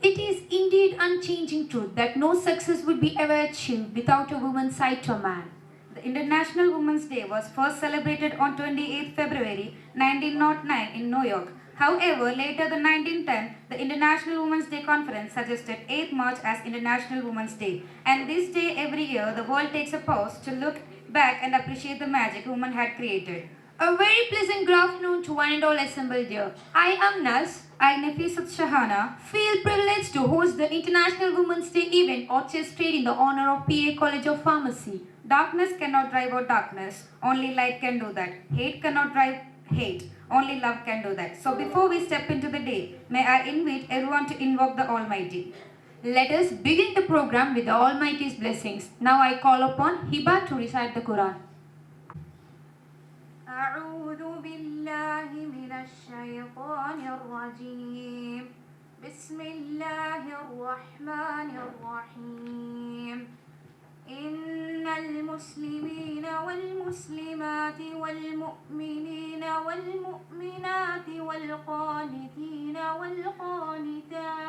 It is indeed unchanging truth that no success would be ever achieved without a woman's side to a man. The International Women's Day was first celebrated on 28 February 1909 in New York. However, later the 1910, the International Women's Day Conference suggested 8th March as International Women's Day. And this day every year, the world takes a pause to look back and appreciate the magic women had created. A very pleasant good afternoon to one and all assembled here. I am Nas. I, Nafisat Shahana, feel privileged to host the International Women's Day event orchestrated in the honor of PA College of Pharmacy. Darkness cannot drive out darkness. Only light can do that. Hate cannot drive hate. Only love can do that. So before we step into the day, may I invite everyone to invoke the Almighty. Let us begin the program with the Almighty's blessings. Now I call upon Hiba to recite the Quran. أعوذ بالله من الشيطان الرجيم بسم الله الرحمن الرحيم إن المسلمين والمسلمات والمؤمنين والمؤمنات والقانتين والقانتات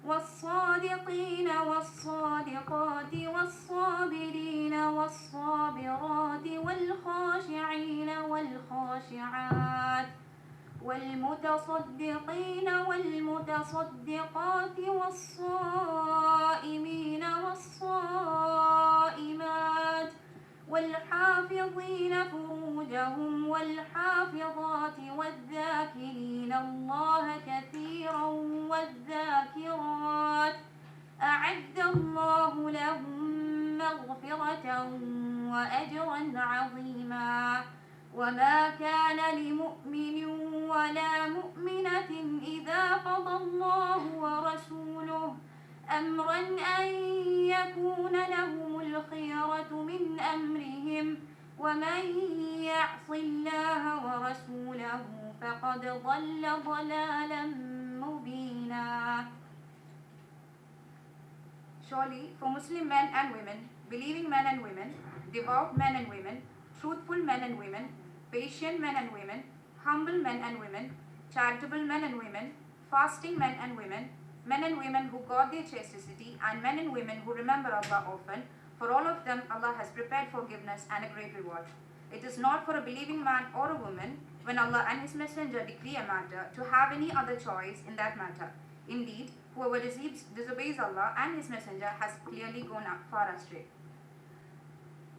والصادقين والصادقات والصابرين والصابرات والخاشعين والخاشعات والمتصدقين والمتصدقات والصائمين والصائمات والحافظين فروجهم والحافظات والذاكرين الله كثيرا والذاكرات أعد الله لهم مغفرة وأجرا عظيما وما كان لمؤمن ولا مؤمنة إذا قضى الله ورسوله أمرا أن يكون لهم الخيرة من أمرهم ومن يعص الله ورسوله فقد ضل ضلالا مبينا. Surely for Muslim men and women, believing men and women, devout men and women, truthful men and women, patient men and women, humble men and women, charitable men and women, fasting men and women who guard their chastity, and men and women who remember Allah often, for all of them Allah has prepared forgiveness and a great reward. It is not for a believing man or a woman, when Allah and His Messenger decree a matter, to have any other choice in that matter. Indeed, whoever disobeys Allah and His Messenger has clearly gone far astray.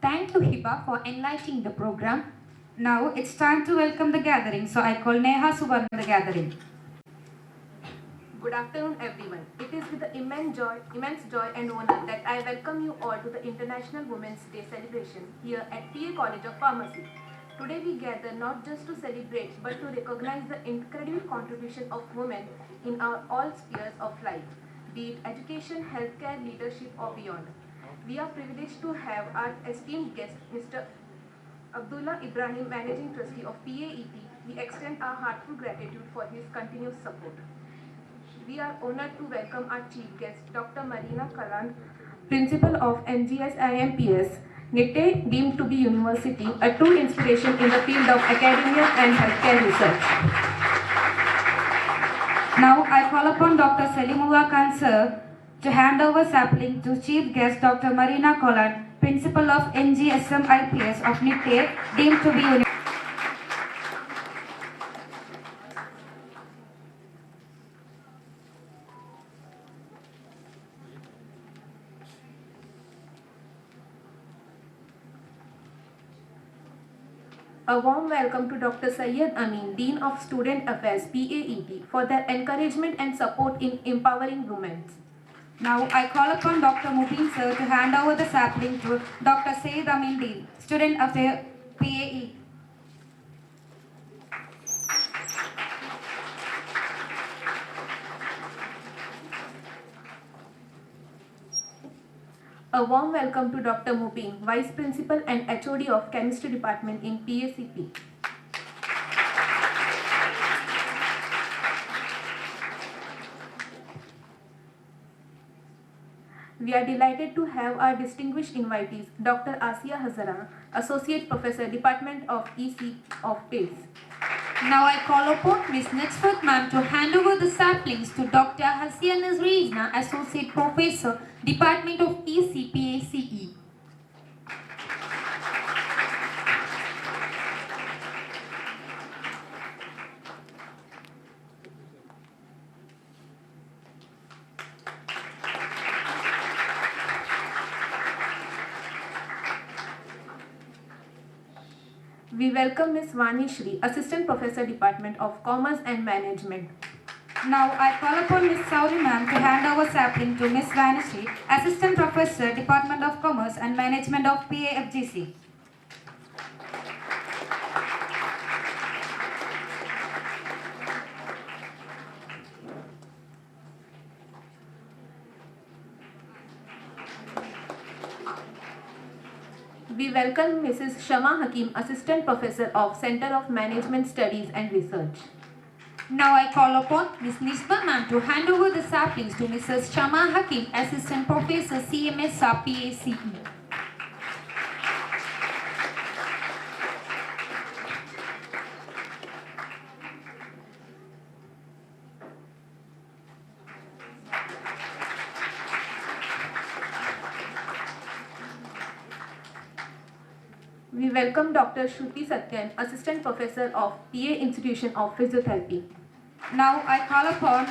Thank you, Hiba, for enlightening the program. Now it's time to welcome the gathering, so I call Neha Subarna the gathering. Good afternoon, everyone. It is with immense joy and honor that I welcome you all to the International Women's Day celebration here at PA College of Pharmacy. Today we gather not just to celebrate but to recognize the incredible contribution of women in all spheres of life, be it education, healthcare, leadership or beyond. We are privileged to have our esteemed guest, Mr. Abdullah Ibrahim, Managing Trustee of PAET. We extend our heartfelt gratitude for his continuous support. We are honored to welcome our chief guest, Dr. Marina Kalan, Principal of NGS IMPS, NITE deemed to be university, a true inspiration in the field of academia and healthcare research. Now I call upon Dr. Salimullah Khan sir to hand over sapling to chief guest Dr. Marina Kalan, Principal of NGSM IPS of NITE deemed to be university. A warm welcome to Dr. Syed Amin, Dean of Student Affairs, PAET, for their encouragement and support in empowering women. Now I call upon Dr. Mubin sir to hand over the sapling to Dr. Syed Amin, Dean, Student Affairs, PAE. A warm welcome to Dr. Mubin, Vice Principal and HOD of Chemistry Department in PACP. We are delighted to have our distinguished invitees, Dr. Asiya Hazara, Associate Professor, Department of EC of PACE. Now I call upon Ms. Netsford ma'am to hand over the saplings to Dr. Asian is Regina, Associate Professor, Department of ECPACE. We welcome Ms. Vani Shri, Assistant Professor, Department of Commerce and Management. Now I call upon Ms. Sauri ma'am to hand over sapling to Ms. Vanishri, Assistant Professor, Department of Commerce and Management of PAFGC. We welcome Mrs. Shama Hakim, Assistant Professor of Center of Management Studies and Research. Now I call upon Ms. Nisba ma'am to hand over the saplings to Mrs. Shama Hakim, Assistant Professor, CMS PACE. We welcome Dr. Shruti Satyan, Assistant Professor of PA Institution of Physiotherapy. Now I call upon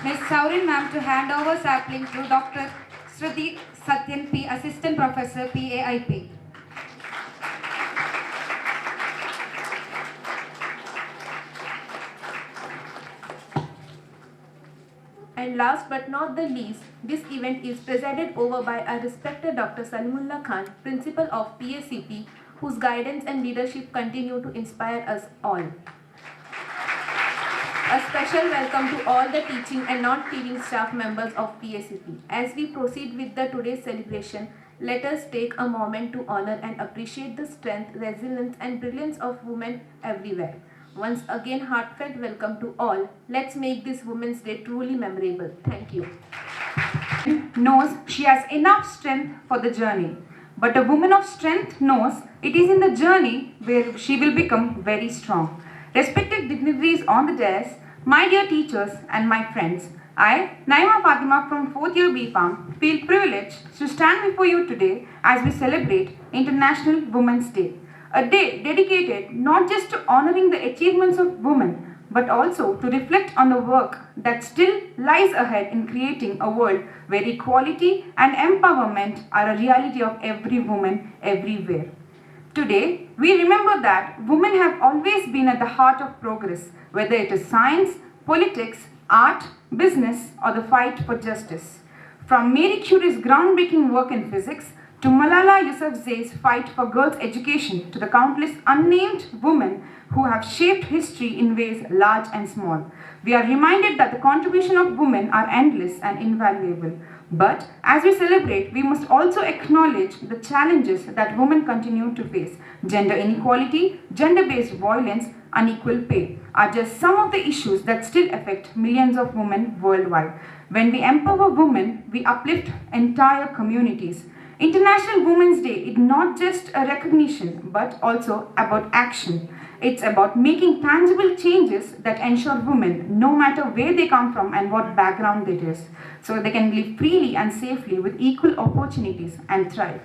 Ms. Saurin ma'am to hand over sapling to Dr. Shruti Satyan P, Assistant Professor, PAIP. And last but not the least, this event is presided over by our respected Dr. Salimullah Khan, Principal of PACP, whose guidance and leadership continue to inspire us all. A special welcome to all the teaching and non-teaching staff members of PACP. As we proceed with the today's celebration, let us take a moment to honor and appreciate the strength, resilience and brilliance of women everywhere. Once again, heartfelt welcome to all. Let's make this Women's Day truly memorable. Thank you. Knows she has enough strength for the journey. But a woman of strength knows it is in the journey where she will become very strong. Respected dignitaries on the dais, my dear teachers and my friends, I, Naima Fatima from 4th year BPharm, feel privileged to stand before you today as we celebrate International Women's Day. A day dedicated not just to honoring the achievements of women, but also to reflect on the work that still lies ahead in creating a world where equality and empowerment are a reality of every woman everywhere. Today, we remember that women have always been at the heart of progress, whether it is science, politics, art, business, or the fight for justice. From Marie Curie's groundbreaking work in physics, to Malala Yousafzai's fight for girls' education, to the countless unnamed women who have shaped history in ways large and small. We are reminded that the contribution of women are endless and invaluable. But as we celebrate, we must also acknowledge the challenges that women continue to face. Gender inequality, gender-based violence, unequal pay are just some of the issues that still affect millions of women worldwide. When we empower women, we uplift entire communities. International Women's Day is not just a recognition, but also about action. It's about making tangible changes that ensure women, no matter where they come from and what background it is, so they can live freely and safely with equal opportunities and thrive.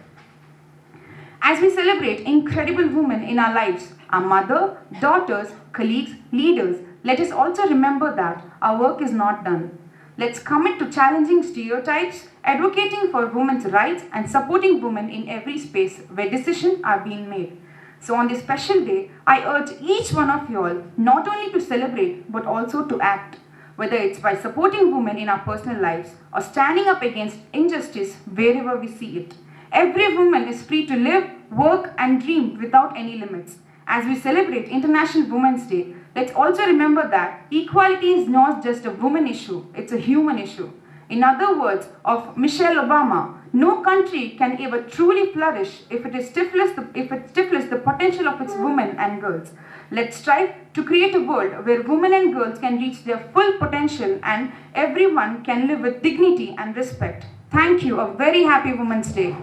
As we celebrate incredible women in our lives, our mother, daughters, colleagues, leaders, let us also remember that our work is not done. Let's commit to challenging stereotypes, advocating for women's rights, and supporting women in every space where decisions are being made. So on this special day, I urge each one of you all not only to celebrate, but also to act, whether it's by supporting women in our personal lives or standing up against injustice wherever we see it. Every woman is free to live, work, and dream without any limits. As we celebrate International Women's Day, let's also remember that equality is not just a woman issue, it's a human issue. In other words of Michelle Obama, no country can ever truly flourish if it stifles the potential of its women and girls. Let's strive to create a world where women and girls can reach their full potential and everyone can live with dignity and respect. Thank you. A very happy Women's Day.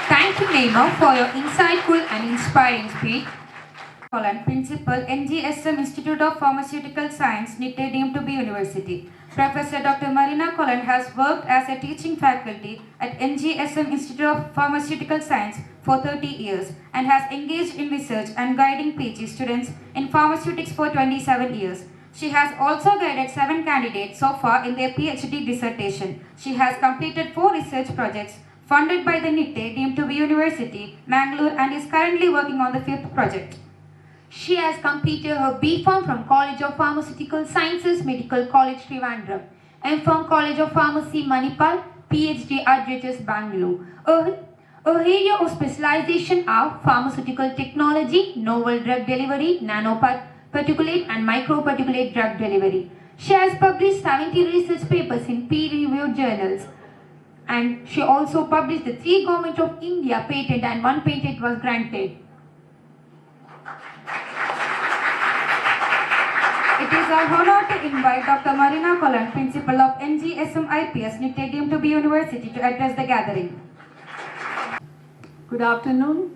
Thank you, Naima, for your insightful and inspiring speech. Colin, Principal, NGSM Institute of Pharmaceutical Science, NITE deemed to be university. Professor Dr. Marina Colin has worked as a teaching faculty at NGSM Institute of Pharmaceutical Science for 30 years and has engaged in research and guiding PG students in pharmaceutics for 27 years. She has also guided 7 candidates so far in their PhD dissertation. She has completed 4 research projects funded by the NITE deemed to be university, Mangalore, and is currently working on the 5th project. She has completed her B.Pharm from College of Pharmaceutical Sciences, Medical College, Trivandrum, M.Pharm College of Pharmacy, Manipal, PhD at JHS, Bangalore. Her area of specialization are pharmaceutical technology, novel drug delivery, nanoparticulate and microparticulate drug delivery. She has published 70 research papers in peer-reviewed journals, and she also published the 3 Government of India patent and 1 patent was granted. It is our honor to invite Dr. Marina Colin, Principal of NGSM IPS, NITE deemed to be university, to address the gathering. Good afternoon.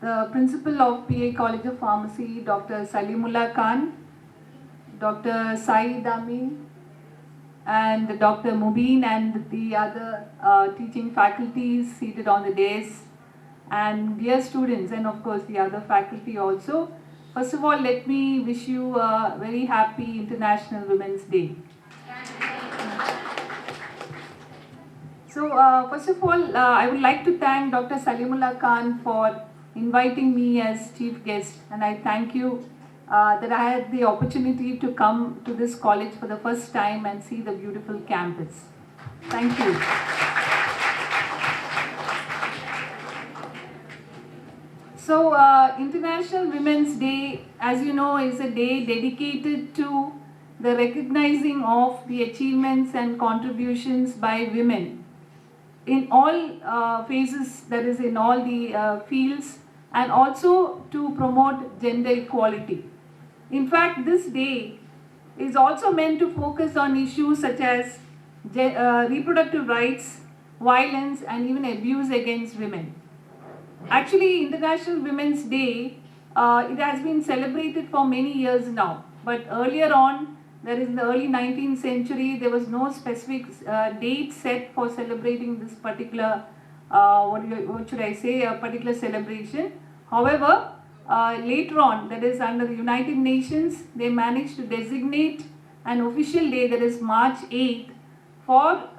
The Principal of PA College of Pharmacy, Dr. Salimullah Khan, Dr. Saeed Amin, and Dr. Mubin, and the other teaching faculties seated on the dais, and dear students, and of course the other faculty also. First of all, let me wish you a very happy International Women's Day. So first of all, I would like to thank Dr. Salimullah Khan for inviting me as chief guest, and I thank you that I had the opportunity to come to this college for the first time and see the beautiful campus. Thank you. So International Women's Day, as you know, is a day dedicated to the recognizing of the achievements and contributions by women in all phases, that is in all the fields, and also to promote gender equality. In fact, this day is also meant to focus on issues such as reproductive rights, violence, and even abuse against women. Actually, International Women's Day, it has been celebrated for many years now, but earlier on, that is in the early 19th century, there was no specific date set for celebrating this particular, what should I say, a particular celebration. However, later on, that is under the United Nations, they managed to designate an official day, that is March 8th, for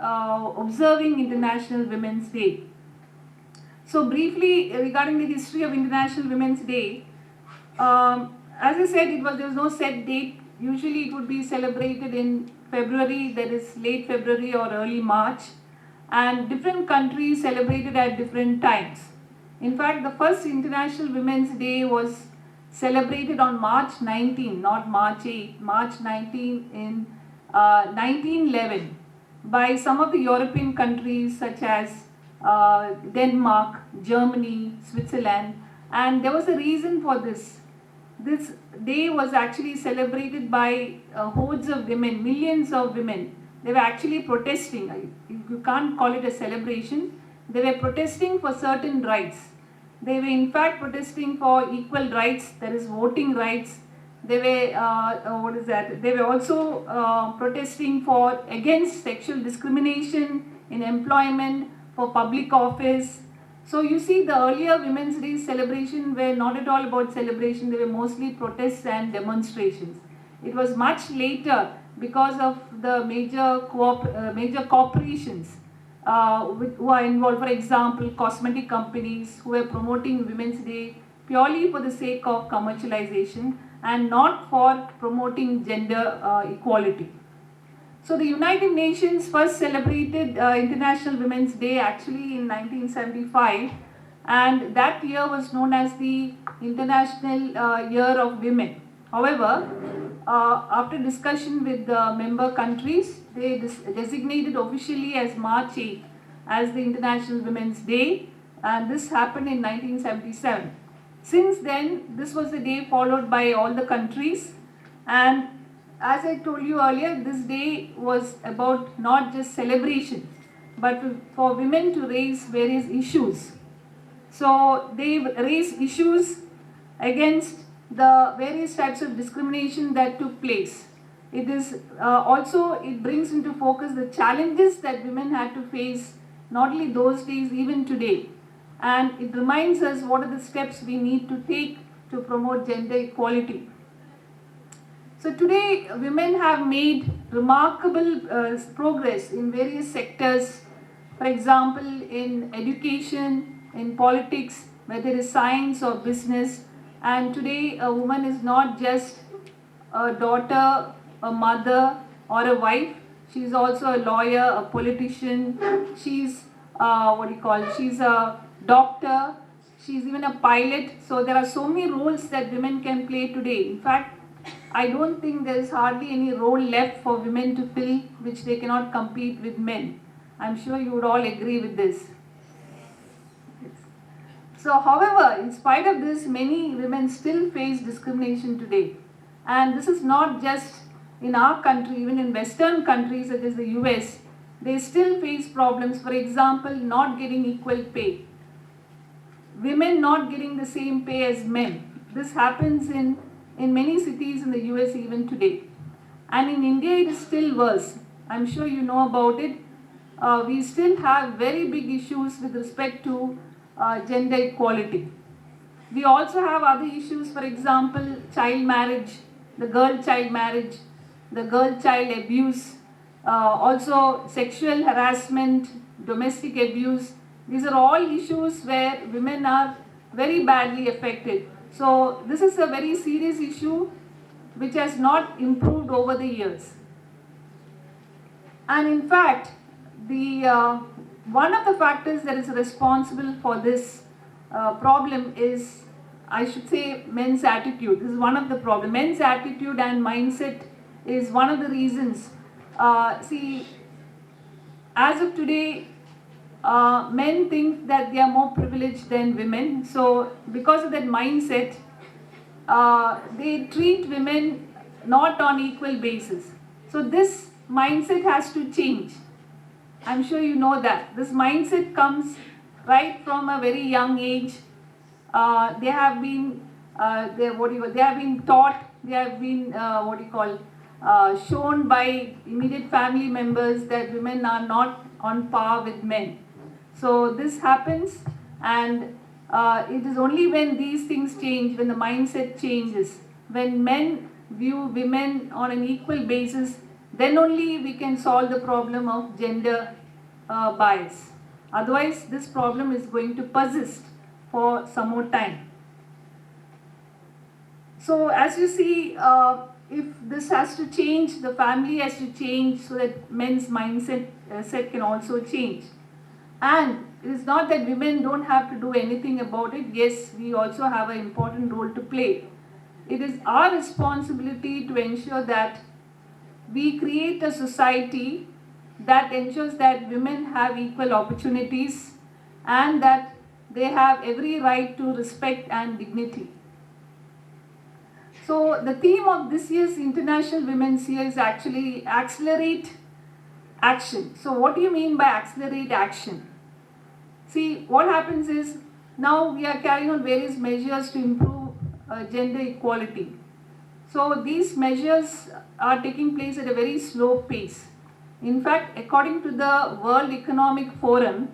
observing International Women's Day. So briefly regarding the history of International Women's Day, as I said, there was no set date. Usually it would be celebrated in February, that is late February or early March, and different countries celebrated at different times. In fact, the first International Women's Day was celebrated on March 19, not March 8, March 19 in 1911 by some of the European countries such as Denmark, Germany, Switzerland, and there was a reason for this. This day was actually celebrated by hordes of women, millions of women. They were actually protesting. You can't call it a celebration. They were protesting for certain rights. They were in fact protesting for equal rights, that is voting rights. They were, They were also protesting for against sexual discrimination in employment, for public office. So you see, the earlier Women's Day celebration were not at all about celebration, they were mostly protests and demonstrations. It was much later because of the major corporations who are involved, for example, cosmetic companies who were promoting Women's Day purely for the sake of commercialization and not for promoting gender equality. So the United Nations first celebrated International Women's Day actually in 1975, and that year was known as the International Year of Women. However, after discussion with the member countries, they designated officially as March 8th as the International Women's Day, and this happened in 1977. Since then, this was the day followed by all the countries, and as I told you earlier, this day was about not just celebration, but for women to raise various issues. So they raise issues against the various types of discrimination that took place. It is also, it brings into focus the challenges that women had to face, not only those days, even today. And it reminds us what are the steps we need to take to promote gender equality. So today, women have made remarkable progress in various sectors. For example, in education, in politics, whether it is science or business. And today, a woman is not just a daughter, a mother, or a wife. She is also a lawyer, a politician. She's she's a doctor. She's even a pilot. So there are so many roles that women can play today. In fact, I don't think there is hardly any role left for women to fill which they cannot compete with men. I'm sure you would all agree with this. So, however, in spite of this, many women still face discrimination today. And this is not just in our country, even in Western countries such as the US, they still face problems. For example, not getting equal pay. Women not getting the same pay as men. This happens in many cities in the US even today. And in India, it is still worse. I'm sure you know about it. We still have very big issues with respect to gender equality. We also have other issues, for example, child marriage, the girl child marriage, the girl child abuse, also sexual harassment, domestic abuse. These are all issues where women are very badly affected. So this is a very serious issue which has not improved over the years. And in fact, one of the factors that is responsible for this problem is, I should say, men's attitude. This is one of the problems. Men's attitude and mindset is one of the reasons. See, as of today, men think that they are more privileged than women. So because of that mindset, they treat women not on equal basis. So this mindset has to change. I'm sure you know that. This mindset comes right from a very young age. They have been taught, they have been shown by immediate family members that women are not on par with men. So this happens, and it is only when these things change, when the mindset changes, when men view women on an equal basis, then only we can solve the problem of gender bias. Otherwise, this problem is going to persist for some more time. So as you see, if this has to change, the family has to change so that men's mindset set can also change. And it is not that women don't have to do anything about it. Yes, we also have an important role to play. It is our responsibility to ensure that we create a society that ensures that women have equal opportunities and that they have every right to respect and dignity. So the theme of this year's International Women's Year is actually accelerate action. So what do you mean by accelerate action? See, what happens is now we are carrying on various measures to improve gender equality. So these measures are taking place at a very slow pace. In fact, according to the World Economic Forum,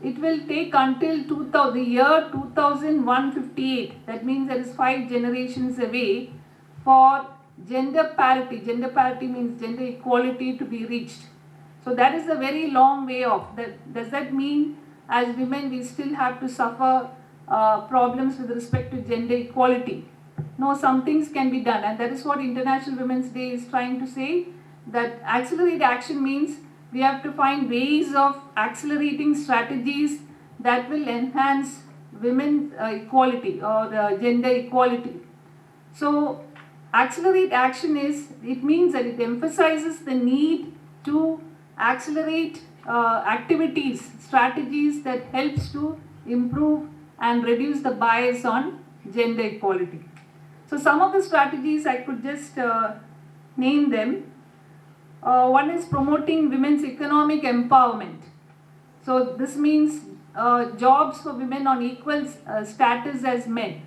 it will take until the year 2158, that means that is 5 generations away, for gender parity. Gender parity means gender equality to be reached. So that is a very long way off. Does that mean as women we still have to suffer problems with respect to gender equality? No, some things can be done, and that is what International Women's Day is trying to say, that accelerate action means we have to find ways of accelerating strategies that will enhance women's equality or gender equality. So accelerate action it means that it emphasizes the need to accelerate activities, strategies that helps to improve and reduce the bias on gender equality. So some of the strategies I could just name them. One is promoting women's economic empowerment. So this means jobs for women on equal status as men.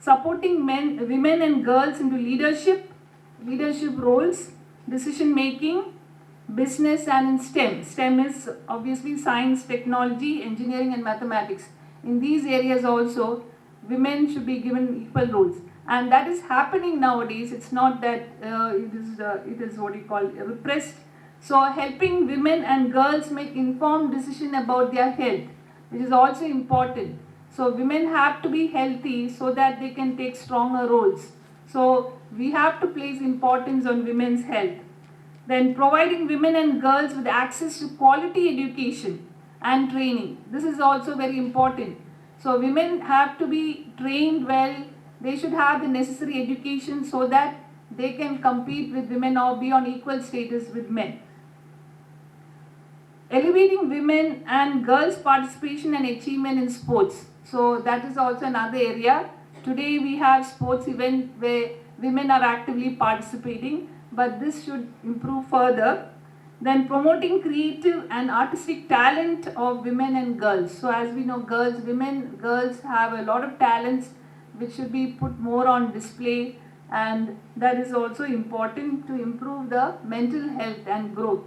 Supporting women and girls into leadership roles, decision making, business, and in STEM. STEM is obviously science, technology, engineering, and mathematics. In these areas also, women should be given equal roles, and that is happening nowadays. It's not that it is what you call repressed. So helping women and girls make informed decision about their health, which is also important. So women have to be healthy so that they can take stronger roles. So we have to place importance on women's health. Then providing women and girls with access to quality education and training. This is also very important. So women have to be trained well. They should have the necessary education so that they can compete with women or be on equal status with men. Elevating women and girls' participation and achievement in sports. So that is also another area. Today we have sports events where women are actively participating, but this should improve further. Then promoting creative and artistic talent of women and girls. So as we know, girls have a lot of talents which should be put more on display, and that is also important to improve the mental health and growth.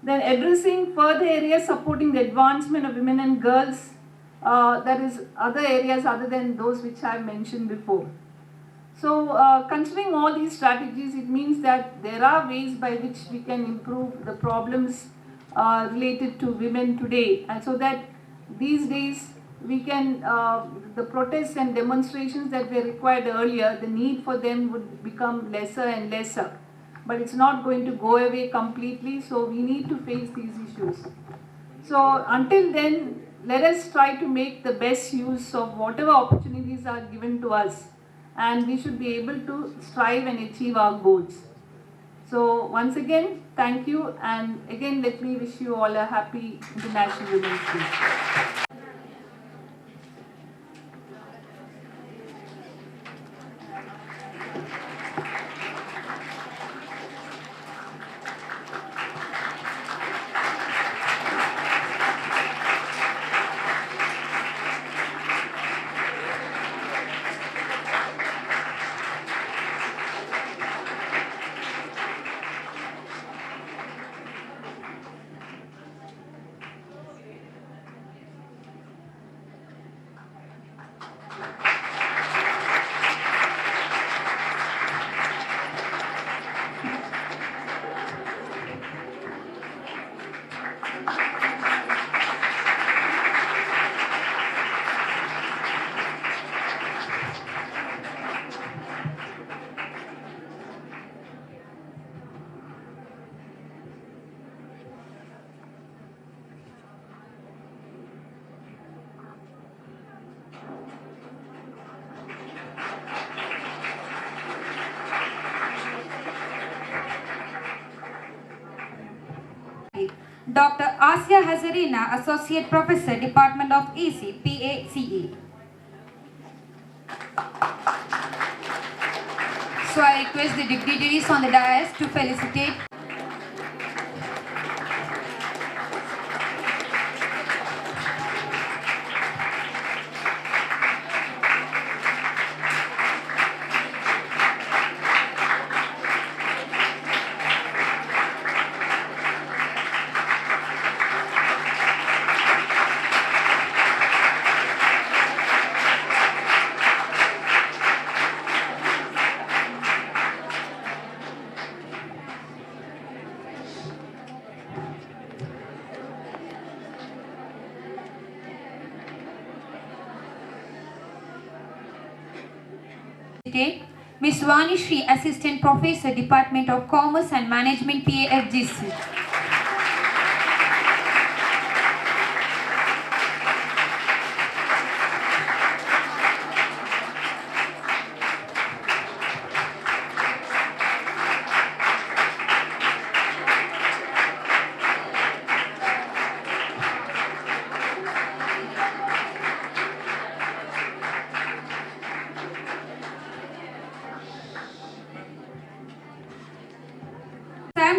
Then addressing further areas supporting the advancement of women and girls, that is other areas other than those which I have mentioned before. So considering all these strategies, it means that there are ways by which we can improve the problems related to women today, and so that these days we can, the protests and demonstrations that were required earlier, the need for them would become lesser and lesser. But it's not going to go away completely, so we need to face these issues. So until then, let us try to make the best use of whatever opportunities are given to us, and we should be able to strive and achieve our goals. So once again, thank you, and again let me wish you all a happy International Women's Day. Dr. Asia Hazarina, Associate Professor, Department of EC, PACE. So I request the dignitaries on the dais to felicitate. Ms. Vani Shri, Assistant Professor, Department of Commerce and Management, PAFGC.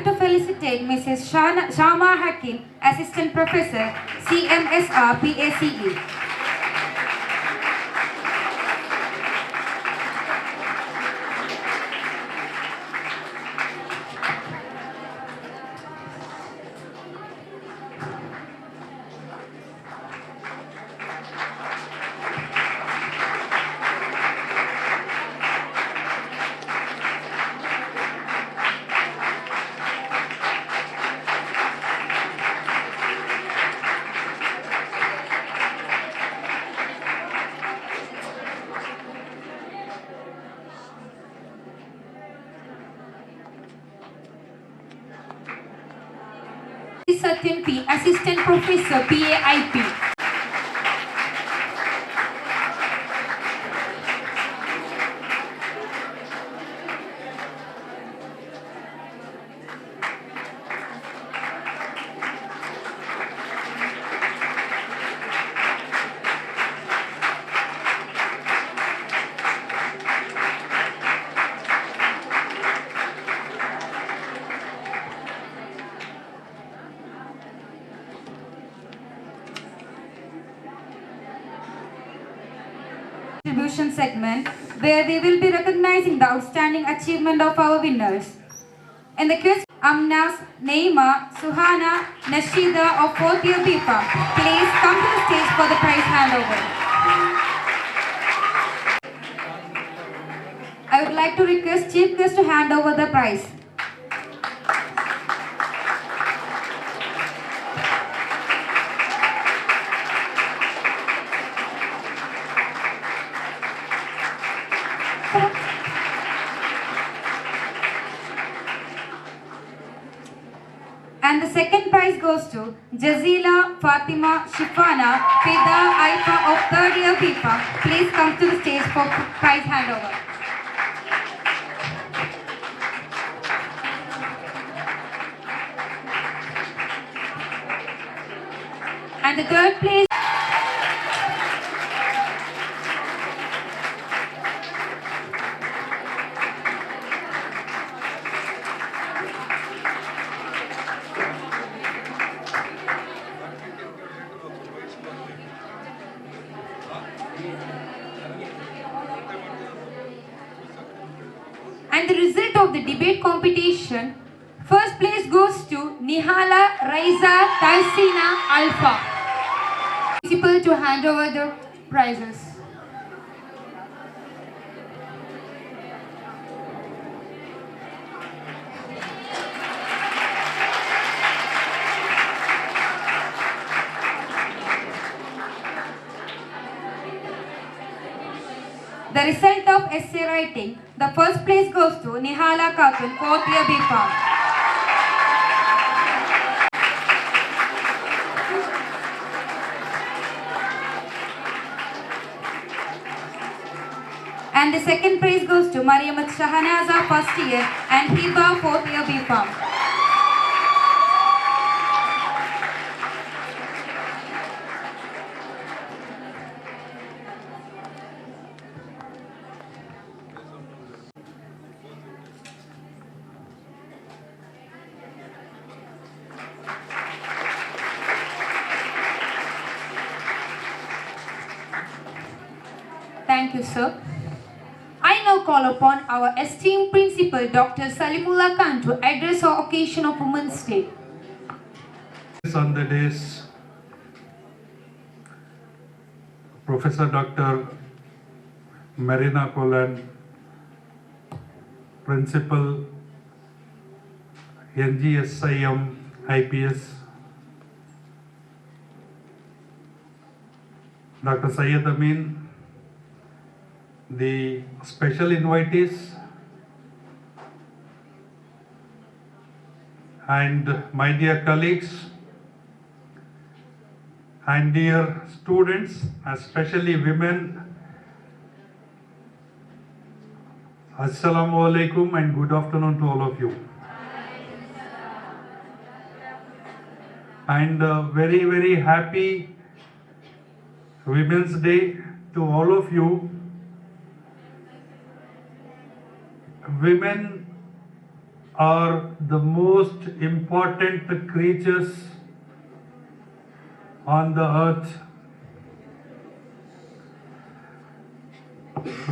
like to felicitate Mrs. Shama Hakim, Assistant Professor, CMSR, PACE. Satyam P, Assistant Professor, PAIP. Distribution segment where we will be recognizing the outstanding achievement of our winners. In the quiz, Amnas, Neima, Suhana, Nashida of 4th year BIPA, please come to the stage for the prize handover. I would like to request Chief Guest to hand over the prize. And the second prize goes to Jazila Fatima Shifana Fida Aifa of 3rd year BIPA. Please come to the stage for prize handover. And the third place. And the result of the debate competition, first place goes to Nihala Raiza Tarsina Alpha. Principal to hand over the prizes. The result of essay writing, the first place goes to Nihala Katun, 4th year BPharm. And the second prize goes to Mariamat Shahanaza, 1st year, and Hiba, 4th year BPharm. Thank you, sir. I now call upon our esteemed principal, Dr. Salimullah Khan, to address our occasion of Women's Day. On the days, Professor Dr. Marina Kolan, Principal, NGSIM IPS, Dr. Syed Amin, the special invitees, and my dear colleagues and dear students, especially women, Assalamu alaikum and good afternoon to all of you. And very, very happy Women's Day to all of you. Women are the most important creatures on the earth.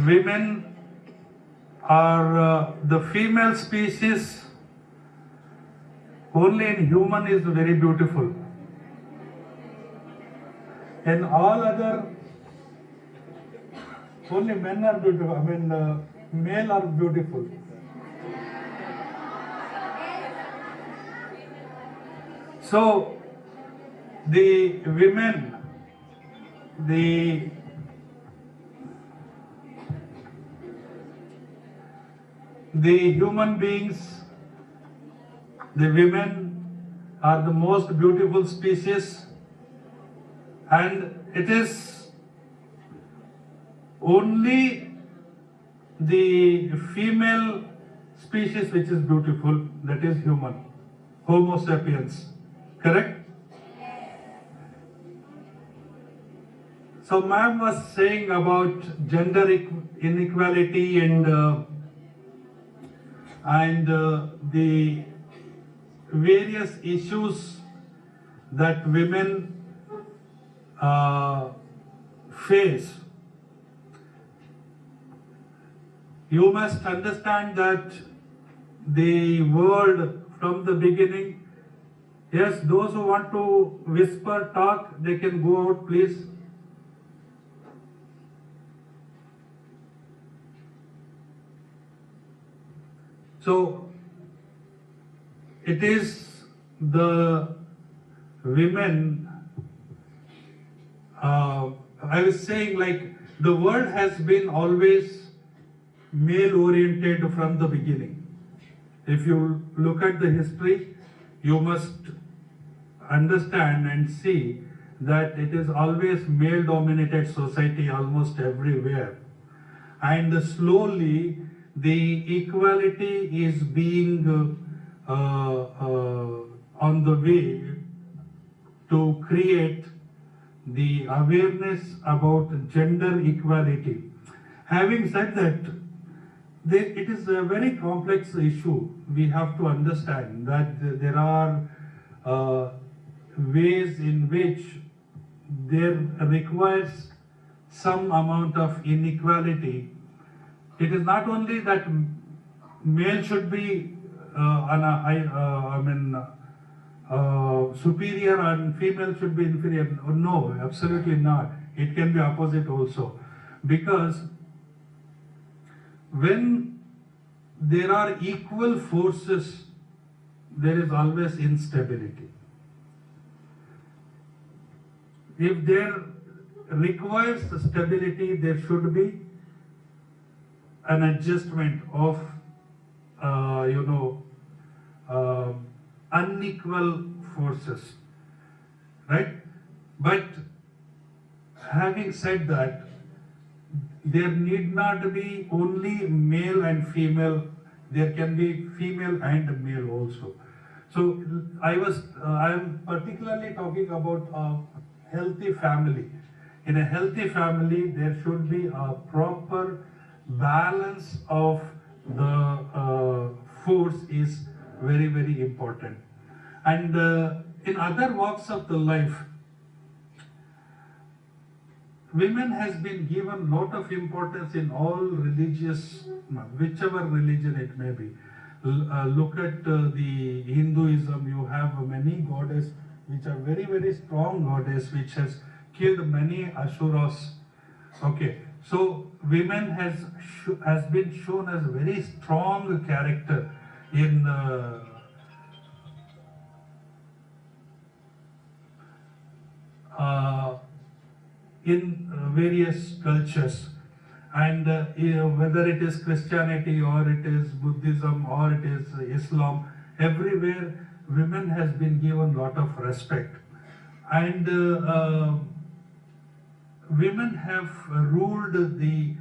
Women are the female species only in human is very beautiful. In all other, only men are beautiful. I mean, male are beautiful. So, the women, the human beings, the women are the most beautiful species, and it is only the female species which is beautiful, that is human, Homo sapiens. Correct? So ma'am was saying about gender inequality and the various issues that women face. You must understand that the world from the beginning, yes, those who want to whisper, talk, they can go out, please. So, it is the women, I was saying, like, the world has been always male oriented from the beginning. If you look at the history, you must understand and see that it is always male dominated society almost everywhere. And slowly the equality is being on the way to create the awareness about gender equality. Having said that, it is a very complex issue. We have to understand that there are ways in which there requires some amount of inequality. It is not only that male should be superior and female should be inferior. No, absolutely not. It can be opposite also. Because when there are equal forces, there is always instability. If there requires stability, there should be an adjustment of, unequal forces, right? But having said that, there need not be only male and female, there can be female and male also. So I am particularly talking about a healthy family. In a healthy family, there should be a proper balance of the force is very, very important. And in other walks of the life, women has been given lot of importance in all religious, whichever religion it may be. Look at the Hinduism, you have many goddesses which are very, very strong goddess which has killed many asuras. Okay, so women has been shown as very strong character in various cultures, and whether it is Christianity or it is Buddhism or it is Islam, everywhere women has been given lot of respect, and women have ruled the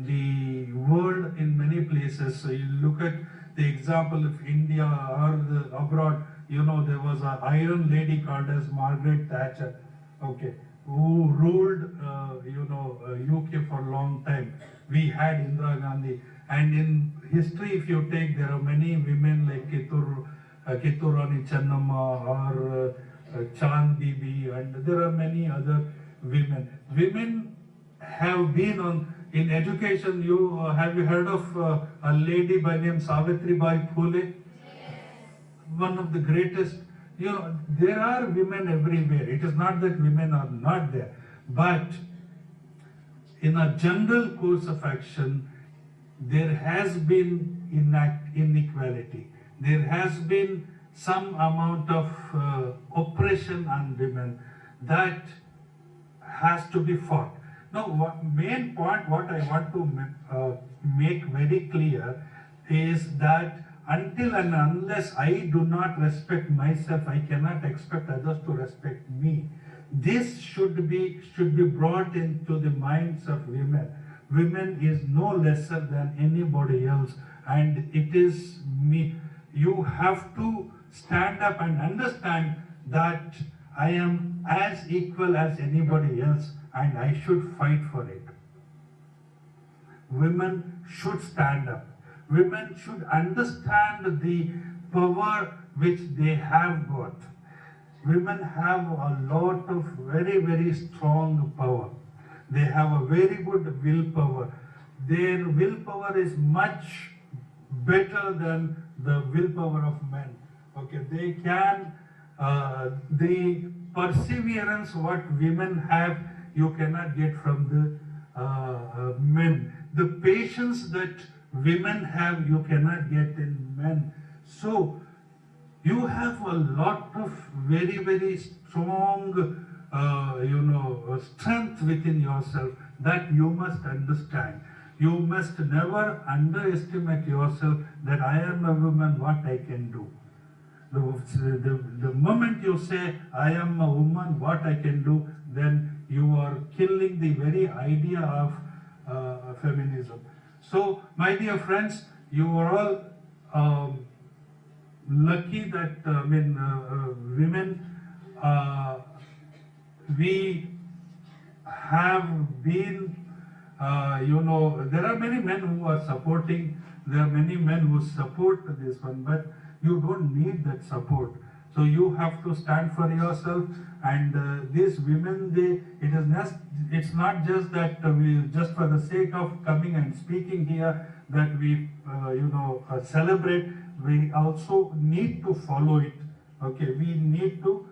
the world in many places. So you look at the example of India or the abroad, there was an iron lady called as Margaret Thatcher, okay, who ruled UK for a long time we had Indira Gandhi. And in history, if you take, there are many women like Kitturani Channamma or Chand Bibi, and there are many other women. Women have been in education. Have you heard of a lady by name Savitri Bai Phule? One of the greatest. There are women everywhere. It is not that women are not there, but in a general course of action, there has been inequality. There has been some amount of oppression on women that has to be fought. Now, main point what I want to make very clear is that until and unless I do not respect myself, I cannot expect others to respect me. This should be brought into the minds of women. Women is no lesser than anybody else, and it is me. You have to stand up and understand that I am as equal as anybody else, and I should fight for it. Women should stand up. Women should understand the power which they have got. Women have a lot of very, very strong power. They have a very good willpower. Their willpower is much better than the willpower of men. Okay, they can, the perseverance what women have, you cannot get from the men. The patience that women have, you cannot get in men. So, you have a lot of very, very strong, strength within yourself that you must understand. You must never underestimate yourself that I am a woman, what I can do. The moment you say, I am a woman, what I can do, then you are killing the very idea of feminism. So, my dear friends, you are all lucky that women, we have been, there are many men who are supporting, there are many men who support this one, but you don't need that support. So you have to stand for yourself, and these women, it's not just that we, just for the sake of coming and speaking here, that we, celebrate. We also need to follow it. Okay, we need to.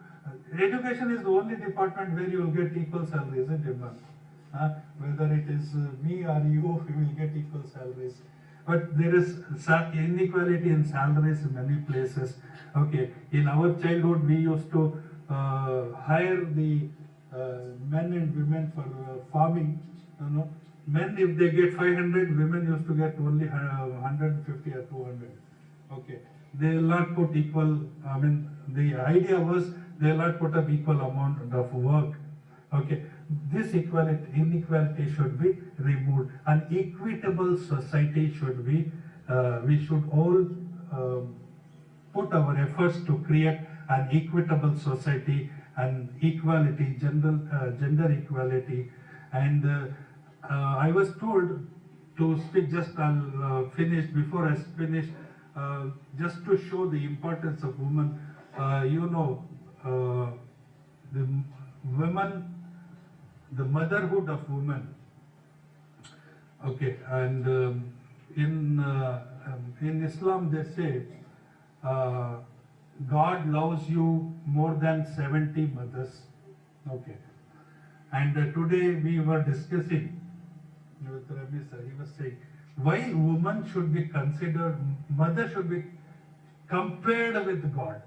Education is the only department where you will get equal salary, isn't it, ma'am? Whether it is me or you will get equal salaries. But there is inequality in salaries in many places. Okay, in our childhood we used to hire the men and women for farming. Men, if they get 500, women used to get only 150 or 200. Okay, they will not put equal. The idea was they will not put up equal amount of work. Okay, this inequality should be removed. An equitable society should be, we should all put our efforts to create an equitable society and equality, gender equality. And I was told to speak, just I'll finish, before I finish, just to show the importance of women. The women, the motherhood of women. Okay, and in Islam they say God loves you more than 70 mothers. Okay, and today we were discussing with Ravi sir. He was saying why woman should be considered, mother should be compared with God.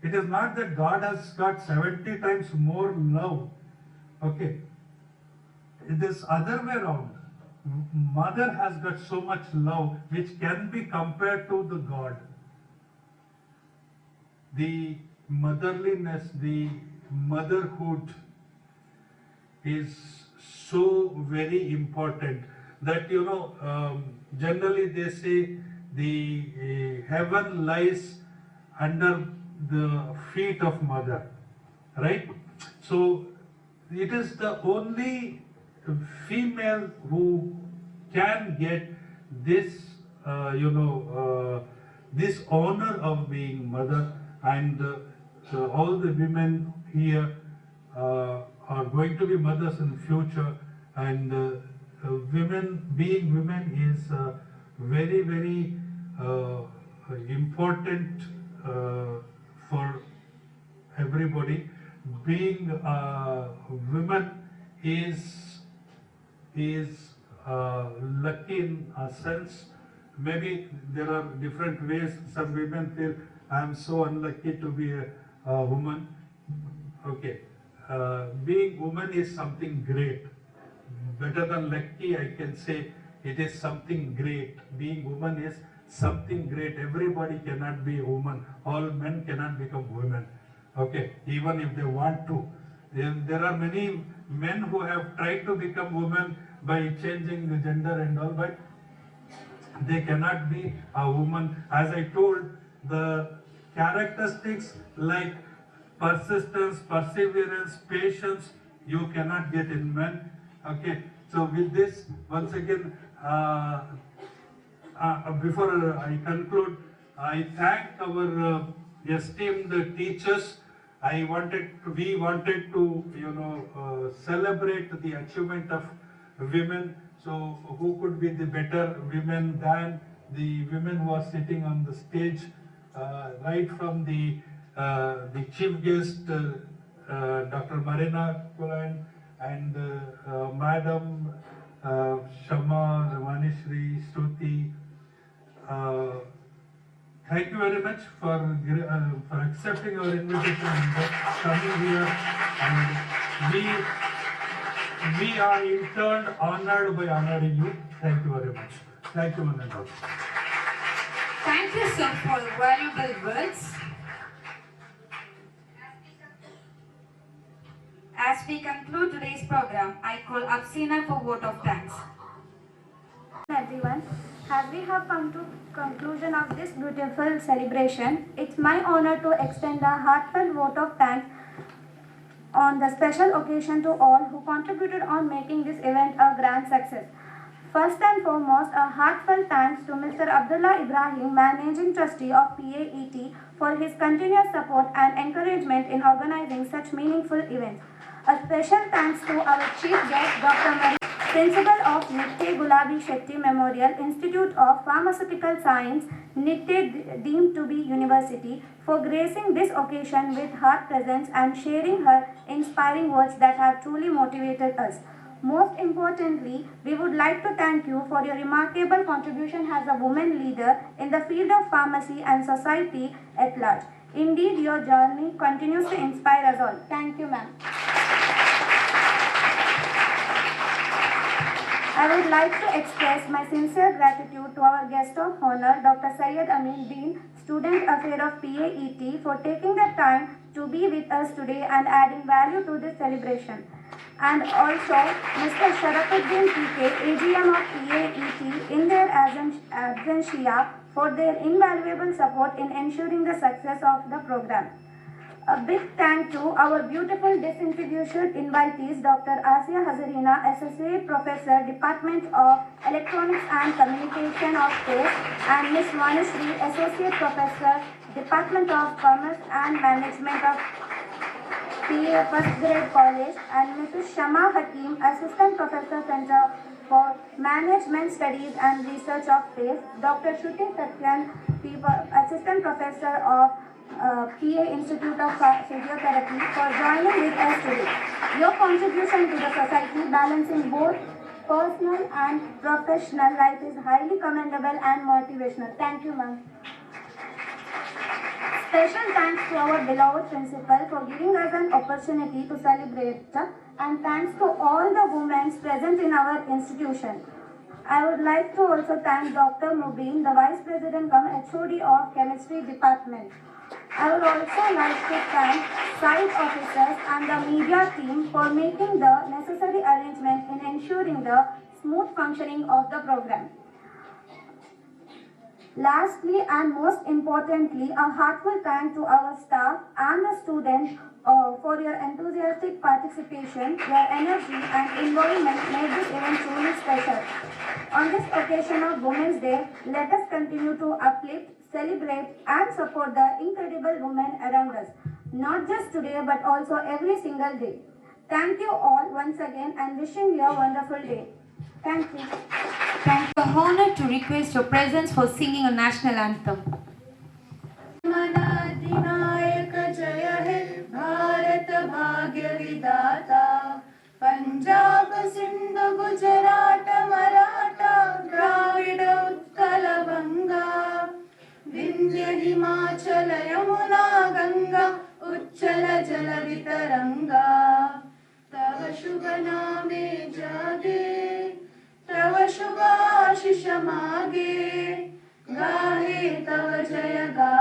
It is not that God has got 70 times more love. Okay, it is other way around. Mother has got so much love which can be compared to the God. The motherliness, the motherhood is so very important that generally they say the heaven lies under the feet of mother, right? So it is the only female who can get this, this honor of being mother, and so all the women here are going to be mothers in future, and being women is very, very important for everybody. Being women is lucky in a sense. Maybe there are different ways. Some women feel I am so unlucky to be a woman. Okay, being woman is something great. Better than lucky, I can say it is something great. Being woman is something great. Everybody cannot be a woman. All men cannot become women. Okay, even if they want to. There are many men who have tried to become women by changing the gender and all, but they cannot be a woman. As I told, the characteristics like persistence, perseverance, patience, you cannot get in men. Okay, so with this, once again, before I conclude, I thank our esteemed teachers. We wanted to celebrate the achievement of women. So who could be the better women than the women who are sitting on the stage, right from the chief guest, Dr. Marina Kulan, and Madam Shama, Vanishri, Shruti. Thank you very much for accepting our invitation and coming here. And we are in turn honored by honoring you. Thank you very much. Thank you, one and all. Thank you, sir, for the valuable words. As we conclude today's program, I call Absina for vote of thanks. Everyone, as we have come to conclusion of this beautiful celebration, it's my honor to extend a heartfelt vote of thanks on the special occasion to all who contributed on making this event a grand success. First and foremost, a heartfelt thanks to Mr. Abdullah Ibrahim, Managing Trustee of PAET, for his continuous support and encouragement in organizing such meaningful events. A special thanks to our chief guest, Dr. Marie, Principal of Nitte Gulabi Shetty Memorial Institute of Pharmaceutical Science, Nitte deemed to be University, for gracing this occasion with her presence and sharing her inspiring words that have truly motivated us. Most importantly, we would like to thank you for your remarkable contribution as a woman leader in the field of pharmacy and society at large. Indeed, your journey continues to inspire us all. Thank you, ma'am. I would like to express my sincere gratitude to our guest of honor, Dr. Syed Amin, Dean, Student Affair of PAET, for taking the time to be with us today and adding value to this celebration. And also Mr. Sharafuddin PK, AGM of PAET, in their absentia, for their invaluable support in ensuring the success of the program. A big thank to our beautiful distinguished invitees, Dr. Asia Hazarina, Associate Professor, Department of Electronics and Communication of SPACE, and Ms. Vanishri, Associate Professor, Department of Commerce and Management of PA First Grade College, and Mrs. Shama Hakim, Assistant Professor, Center for Management Studies and Research of SPACE, Dr. Shruti Satyan, Assistant Professor of PA Institute of Physiotherapy, for joining with us today. Your contribution to the society, balancing both personal and professional life, is highly commendable and motivational. Thank you, ma'am. Special thanks to our beloved principal for giving us an opportunity to celebrate, and thanks to all the women present in our institution. I would like to also thank Dr. Mubin, the Vice President cum HOD of Chemistry Department. I would also like to thank site officers and the media team for making the necessary arrangements in ensuring the smooth functioning of the program. Lastly and most importantly, a heartfelt thank to our staff and the students for your enthusiastic participation, your energy and involvement made this event truly special. On this occasion of Women's Day, let us continue to uplift, celebrate and support the incredible women around us, not just today but also every single day. Thank you all once again and wishing you a wonderful day. Thank you. Thank you. Honored to request your presence for singing a national anthem. अधिनायक जय हे भारत भाग्य विधाता पंजाब सिंध गुजरात मराठा द्राविड उत्कल बंगा विंध्य हिमाचल यमुना गंगा उच्चल जल वितरंगा तव शुभ नामे जागे तव शुभ आशीष मागे गाहे तव जय गा